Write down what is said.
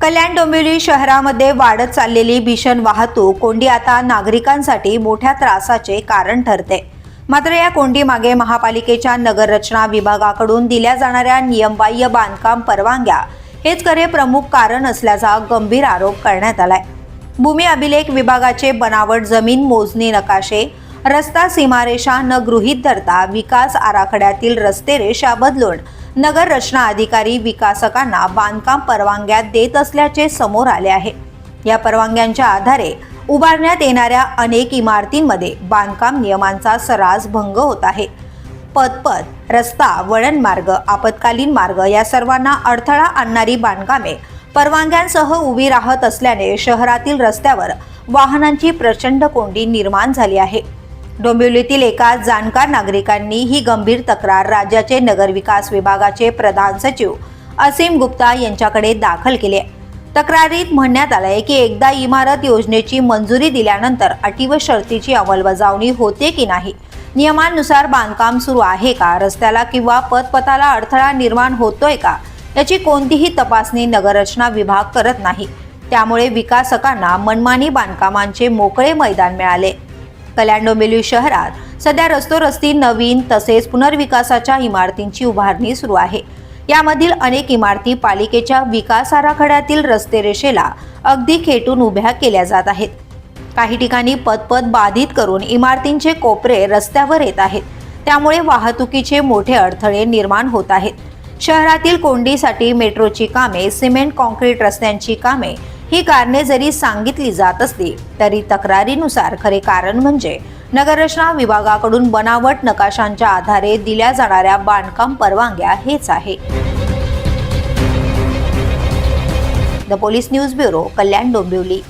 कल्याण डोंबिवली शहरामध्ये वाढत चाललेली भीषण वाहतूक कोंडी आता नागरिकांसाठी मोठ्या त्रासाचे कारण ठरते। मात्र या कोंडीमागे महापालिकेच्या नगररचना विभागाकडून दिल्या जाणाऱ्या नियमबाह्य बांधकाम परवानग्या हेच खरे प्रमुख कारण असल्याचा गंभीर आरोप करण्यात आलाय। भूमी अभिलेख विभागाचे बनावट जमीन मोजणी नकाशे, रस्ता सीमारेषा न गृहीत धरता विकास आराखड्यातील रस्ते रेषा बदलून नगर रचना अधिकारी विकासकांना बांधकाम परवानग्या देत असल्याचे समोर आले आहे। या परवानग्यांच्या आधारे उभारण्यात येणाऱ्या अनेक इमारतींमध्ये बांधकाम नियमांचा सर्रास भंग होत आहे। पदपथ, रस्ता, वळण मार्ग, आपत्कालीन मार्ग या सर्वांना अडथळा आणणारी बांधकामे परवानग्यांसह उभी राहत असल्याने शहरातील रस्त्यावर वाहनांची प्रचंड कोंडी निर्माण झाली आहे। डोंबिवलीतील एका जाणकार नागरिकांनी ही गंभीर तक्रार राज्याचे नगरविकास विभागाचे प्रधान सचिव असीम गुप्ता यांच्याकडे दाखल केली आहे। तक्रारीत म्हणण्यात आले की एकदा इमारत योजनेची मंजुरी दिल्यानंतर अटी व शर्तीची अंमलबजावणी होते की नाही, नियमानुसार बांधकाम सुरू आहे का, रस्त्याला किंवा पदपथाला अडथळा निर्माण होतोय का याची कोणतीही तपासणी नगररचना विभाग करत नाही। त्यामुळे विकासकांना मनमानी बांधकामांचे मोकळे मैदान मिळाले। कल्याण डोंबिवली शहरात सध्या रस्तोरस्ती नवीन तसेच पुनर्विकासाच्या इमारतींची उभारणी सुरू आहे। यामधील अनेक इमारती पालिकेच्या विकास आराखड्यातील रस्ते रेषेला अगदी खेटून उभ्या केल्या जात आहेत। काही ठिकाणी पदपथ बाधित करून इमारतींचे कोपरे रस्त्यावर येत आहेत। त्यामुळे वाहतुकीचे मोठे अडथळे निर्माण होत आहेत। शहरातील कोंडीसाठी मेट्रोची कामे, सिमेंट कॉन्क्रीट रस्त्यांची कामे ही कारणे जरी सांगितली जात असली तरी तक्रारीनुसार खरे कारण म्हणजे नगररचना विभागाकडून बनावट नकाशांच्या आधारे दिल्या जाणाऱ्या बांधकाम परवानग्या हेच आहे। The police news bureau, Kalyan Dombivli.